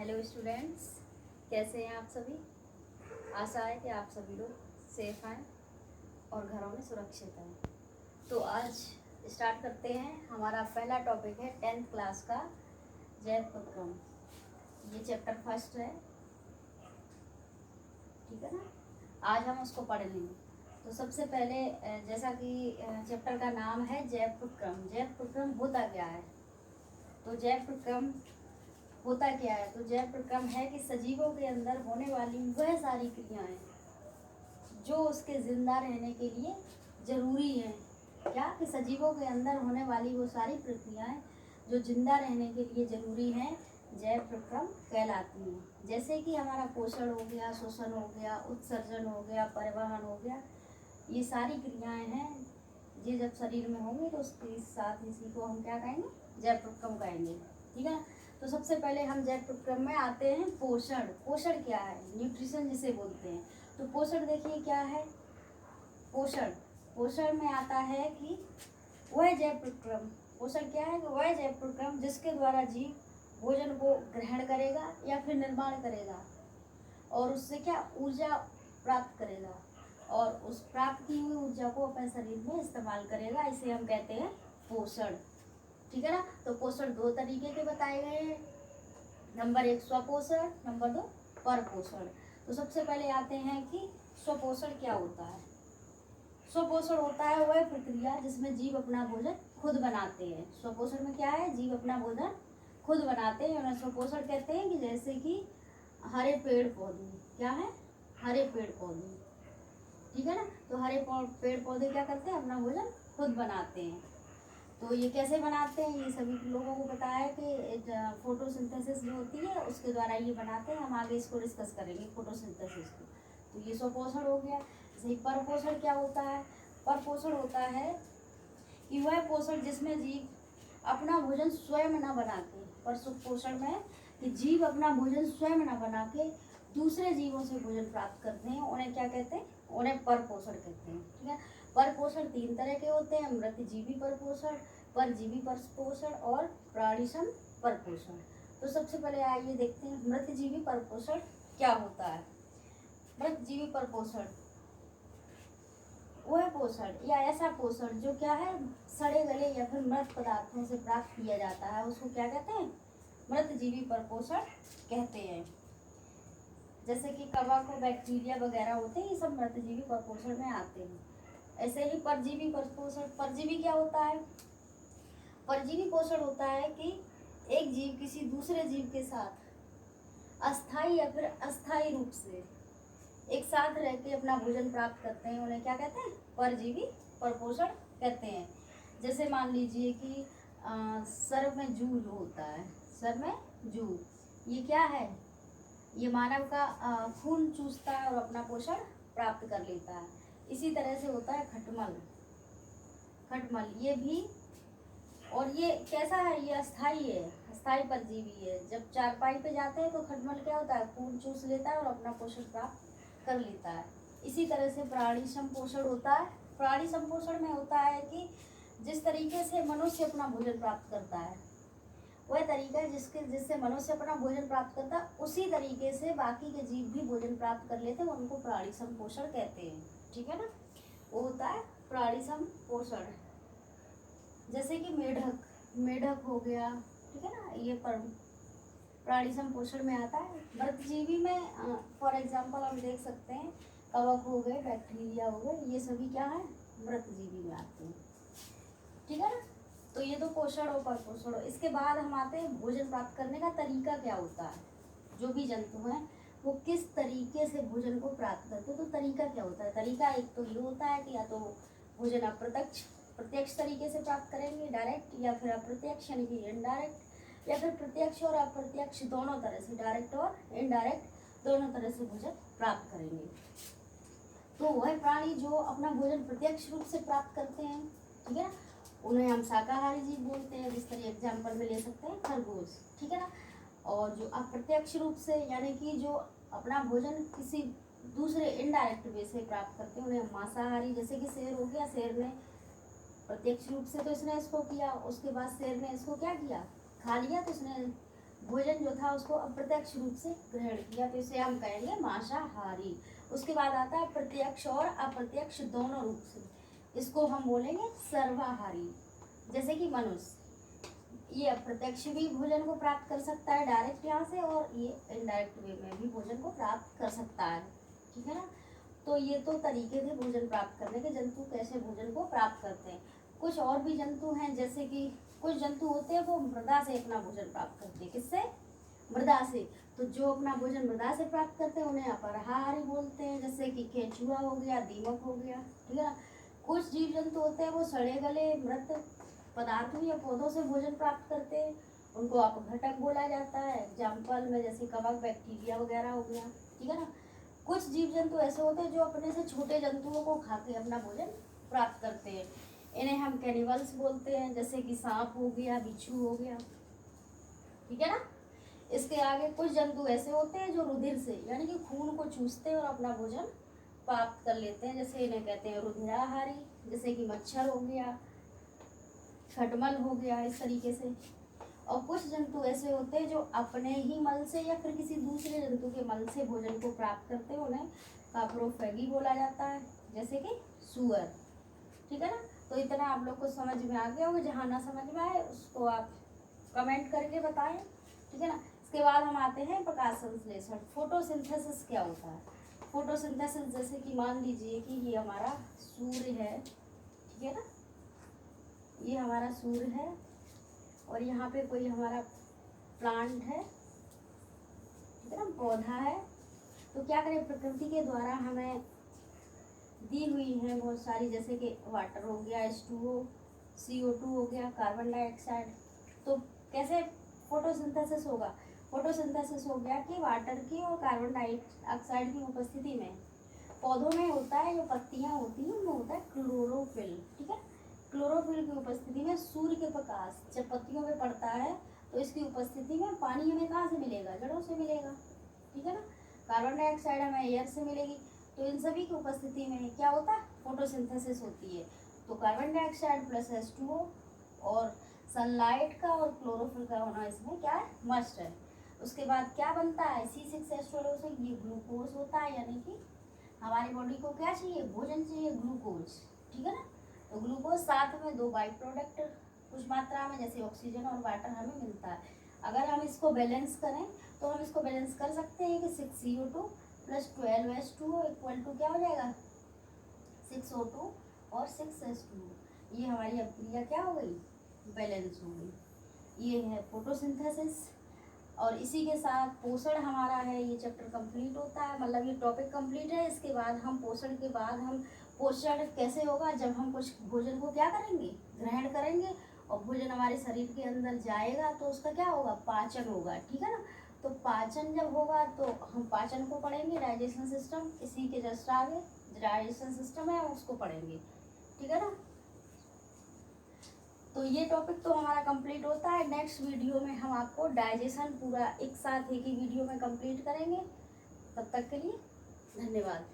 Hello students, कैसे हैं आप सभी। आशा है कि आप सभी लोग सेफ हैं और घरों में सुरक्षित हैं। तो आज स्टार्ट करते हैं। हमारा पहला टॉपिक है 10th क्लास का जैव उपक्रम। ये चैप्टर फर्स्ट है, ठीक है ना। आज हम उसको पढ़ लेंगे। तो सबसे पहले जैसा कि चैप्टर का नाम है जैव उपक्रम। जैव उपक्रम होता क्या है? तो जैव उपक्रम होता क्या है? तो जैव प्रक्रम है कि सजीवों के अंदर होने वाली वह सारी क्रियाएं जो उसके जिंदा रहने के लिए जरूरी हैं। क्या? कि सजीवों के अंदर होने वाली वो सारी प्रक्रियाएं जो जिंदा रहने के लिए जरूरी हैं, जैव प्रक्रम कहलाती हैं। जैसे कि हमारा पोषण हो गया, शोषण हो गया, उत्सर्जन हो गया, परिवहन हो गया, ये सारी क्रियाएं हैं। ये जब शरीर में होंगे तो उसके साथ इसी को हम क्या कहेंगे? जैव प्रक्रम कहेंगे, ठीक है। तो सबसे पहले हम जैव प्रक्रम में आते हैं पोषण। पोषण क्या है? न्यूट्रिशन जिसे बोलते हैं। तो पोषण देखिए क्या है। पोषण पोषण में आता है कि वह जैव प्रक्रम, पोषण क्या है कि वह जैव प्रक्रम जिसके द्वारा जीव भोजन को ग्रहण करेगा या फिर निर्माण करेगा और उससे क्या ऊर्जा प्राप्त करेगा और उस प्राप्त की हुई ऊर्जा को अपने शरीर में इस्तेमाल करेगा। इसे हम कहते हैं पोषण, ठीक है ना। तो पोषण दो तरीके के बताए गए हैं। नंबर 1 स्वपोषण, नंबर 2 परपोषण। तो सबसे पहले आते हैं कि स्वपोषण क्या होता है। स्वपोषण होता है वह प्रक्रिया जिसमें जीव अपना भोजन खुद बनाते हैं। स्वपोषण में क्या है? जीव अपना भोजन खुद बनाते हैं। उन्हें स्वपोषण कहते हैं। कि जैसे कि हरे पेड़ पौधे, क्या है? हरे पेड़ पौधे, ठीक है ना। तो हरे पेड़ पौधे क्या करते हैं? अपना भोजन खुद बनाते हैं। तो ये कैसे बनाते हैं? ये सभी लोगों को पता है कि फोटोसिंथेसिस जो होती है उसके द्वारा ये बनाते हैं। हम आगे इसको डिस्कस करेंगे फोटोसिंथेसिस को। तो ये स्वपोषण हो गया। जैसे परपोषण क्या होता है? परपोषण होता है कि वह पोषण जिसमें जीव अपना भोजन स्वयं न बना के, पर सुपोषण में कि जीव अपना भोजन स्वयं न बना के दूसरे जीवों से भोजन प्राप्त करते हैं, उन्हें क्या कहते हैं? उन्हें परपोषण कहते हैं, ठीक है। परपोषण 3 तरह के होते हैं। मृतजीवी परपोषण, परजीवी परपोषण और प्राणिसम परपोषण। तो सबसे पहले आइए देखते हैं मृतजीवी परपोषण क्या होता है। मृतजीवी परपोषण वह पोषण या ऐसा पोषण जो क्या है? सड़े गले या फिर मृत पदार्थों से प्राप्त किया जाता है, उसको क्या कहते हैं? मृतजीवी परपोषण कहते हैं। जैसे कि कवक और बैक्टीरिया वगैरह होते हैं, ये सब मृतजीवी परपोषण में आते हैं। ऐसे ही परजीवी परपोषण। परजीवी क्या होता है? परजीवी पोषण होता है कि एक जीव किसी दूसरे जीव के साथ अस्थायी या फिर अस्थायी रूप से एक साथ रह के अपना भोजन प्राप्त करते हैं, उन्हें क्या कहते हैं? परजीवी परपोषण कहते हैं। जैसे मान लीजिए कि सर में जूं जो होता है, सर में जूं, ये क्या है? ये मानव का खून चूसता है और अपना पोषण प्राप्त कर लेता है। इसी तरह से होता है खटमल। खटमल ये भी, और ये कैसा है? ये अस्थाई है, अस्थाई परजीवी है। जब चारपाई पे जाते हैं तो खटमल क्या होता है? खून चूस लेता है और अपना पोषण प्राप्त कर लेता है। इसी तरह से प्राणी संपोषण होता है। प्राणी संपोषण में होता है कि जिस तरीके से मनुष्य अपना भोजन प्राप्त करता है, वह तरीका है जिससे मनुष्य अपना भोजन प्राप्त करता है, उसी तरीके से बाकी के जीव भी भोजन प्राप्त कर लेते हैं, उनको प्राणी संपोषण कहते हैं, ठीक है ना। वो होता है प्राणी संपोषण। जैसे कि मेढक, मेढक हो गया, ठीक है ना, ये प्राणी संपोषण में आता है। मृतजीवी में फॉर एग्जांपल हम देख सकते हैं कवक हो गए, बैक्टीरिया हो गए, ये सभी क्या है? मृतजीवी में आते हैं, ठीक है ना। तो ये तो पोषण और परपोषण। इसके बाद हम आते हैं भोजन प्राप्त करने का तरीका क्या होता है। जो भी जंतु हैं वो किस तरीके से भोजन को प्राप्त करते हैं। तो तरीका क्या होता है? तरीका एक तो ये होता है कि या तो भोजन प्रत्यक्ष तरीके से प्राप्त करेंगे डायरेक्ट, या फिर अप्रत्यक्ष यानी कि इनडायरेक्ट, या फिर प्रत्यक्ष और अप्रत्यक्ष दोनों तरह से, डायरेक्ट और इनडायरेक्ट दोनों तरह से भोजन प्राप्त करेंगे। तो वह प्राणी जो अपना भोजन प्रत्यक्ष रूप से प्राप्त करते हैं, ठीक है ना, उन्हें हम शाकाहारी जीव बोलते हैं। जिस तरह एग्जाम्पल में ले सकते हैं खरगोश, ठीक है ना। और जो अप्रत्यक्ष रूप से यानी कि जो अपना भोजन किसी दूसरे इनडायरेक्ट वे से प्राप्त करते हैं, उन्हें हम मांसाहारी। जैसे कि शेर हो गया, शेर ने प्रत्यक्ष रूप से तो इसने इसको किया, उसके बाद शेर ने इसको क्या किया? खा लिया, तो इसने भोजन जो था उसको अप्रत्यक्ष रूप से ग्रहण किया, तो इसे हम कहेंगे मांसाहारी। उसके बाद आता है प्रत्यक्ष और अप्रत्यक्ष दोनों रूप से, इसको हम बोलेंगे सर्वाहारी। जैसे कि मनुष्य, ये अप्रत्यक्ष भी भोजन को प्राप्त कर सकता है डायरेक्ट यहाँ से, और ये इनडायरेक्ट वे में भी भोजन को प्राप्त कर सकता है, ठीक है ना। तो ये तो तरीके थे भोजन प्राप्त करने के, जंतु कैसे भोजन को प्राप्त करते हैं। कुछ और भी जंतु हैं, जैसे कि कुछ जंतु होते हैं वो मृदा से अपना भोजन प्राप्त करते हैं। किससे? मृदा से। तो जो अपना भोजन मृदा से प्राप्त करते हैं उन्हें अपराहारी बोलते हैं, जैसे कि केंचुआ हो गया, दीमक हो गया, ठीक है ना। कुछ जीव जंतु होते हैं वो सड़े गले मृत पदार्थों या पौधों से भोजन प्राप्त करते हैं, उनको अपघटक बोला जाता है। एग्जाम्पल में जैसे कवक, बैक्टीरिया वगैरह हो गया, ठीक है ना। कुछ जीव जंतु ऐसे होते हैं जो अपने से छोटे जंतुओं को खा के अपना भोजन प्राप्त करते हैं, इन्हें हम कैनिबल्स बोलते हैं, जैसे कि सांप हो गया, बिच्छू हो गया, ठीक है ना। इसके आगे कुछ जंतु ऐसे होते हैं जो रुधिर से यानी कि खून को चूसते हैं और अपना भोजन प्राप्त कर लेते हैं, जैसे इन्हें कहते हैं रुधिराहारी, जैसे कि मच्छर हो गया, खटमल हो गया, इस तरीके से। और कुछ जंतु ऐसे होते हैं जो अपने ही मल से या फिर किसी दूसरे जंतु के मल से भोजन को प्राप्त करते हैं, उन्हें काप्रोफेगी बोला जाता है, जैसे कि सूअर, ठीक है ना। तो इतना आप लोग को समझ में आ गया होगा, जहाँ ना समझ में आए उसको आप कमेंट करके बताएं, ठीक है ना। इसके बाद हम आते हैं प्रकाश संश्लेषण। फोटोसिंथेसिस क्या होता है? फोटोसिंथेसिस जैसे कि मान लीजिए कि ये हमारा सूर्य है, ठीक है ना, ये हमारा सूर्य है और यहाँ पे कोई हमारा प्लांट है, ठीक है ना, पौधा है। तो क्या करें, प्रकृति के द्वारा हमें दी हुई है बहुत सारी, जैसे कि वाटर हो गया, H2O, CO2 हो गया, कार्बन डाइऑक्साइड। तो कैसे फोटोसिंथेसिस होगा? फोटोसिंथेसिस हो गया कि वाटर की और कार्बन डाइऑक्साइड की उपस्थिति में पौधों में होता है, जो पत्तियां होती हैं उनमें होता है क्लोरोफिल, ठीक है। क्लोरोफिल की उपस्थिति में सूर्य के प्रकाश जब पत्तियों पे पड़ता है तो इसकी उपस्थिति में पानी हमें कहाँ से मिलेगा? जड़ों से मिलेगा, ठीक है ना। कार्बन डाइऑक्साइड हमें एयर से मिलेगी। तो इन सभी की उपस्थिति में क्या होता है? फोटोसिंथेसिस होती है। तो कार्बन डाइऑक्साइड प्लस H2O और सनलाइट का और क्लोरोफिल का होना इसमें क्या है? मस्ट है। उसके बाद क्या बनता है? C6H12O से ये ग्लूकोज होता है, यानी कि हमारी बॉडी को क्या चाहिए? भोजन चाहिए, ग्लूकोज, ठीक है ना। तो ग्लूकोज साथ में दो बाई प्रोडक्ट कुछ मात्रा में जैसे ऑक्सीजन और वाटर हमें मिलता है। अगर हम इसको बैलेंस करें तो हम इसको बैलेंस कर सकते हैं कि 6CO2 plus 12H2O equal to क्या हो जाएगा? 6O2 और 6H2O। ये हमारी अभिक्रिया क्या हो गई? बैलेंस हो गई। ये है फोटोसिंथेसिस। और इसी के साथ पोषण हमारा है, ये चैप्टर कंप्लीट होता है, मतलब ये टॉपिक कंप्लीट है। इसके बाद हम पोषण के बाद हम पोषण कैसे होगा? जब हम कुछ भोजन को क्या करेंगे? ग्रहण करेंगे और भोजन हमारे शरीर के अंदर जाएगा तो उसका क्या होगा? पाचन होगा, ठीक है ना। तो पाचन जब होगा तो हम पाचन को पढ़ेंगे, डाइजेशन सिस्टम, इसी के जस्ट आगे डाइजेशन सिस्टम है उसको पढ़ेंगे, ठीक है ना। तो ये टॉपिक तो हमारा कंप्लीट होता है। नेक्स्ट वीडियो में हम आपको डाइजेशन पूरा एक साथ एक ही वीडियो में कंप्लीट करेंगे। तब तक के लिए धन्यवाद।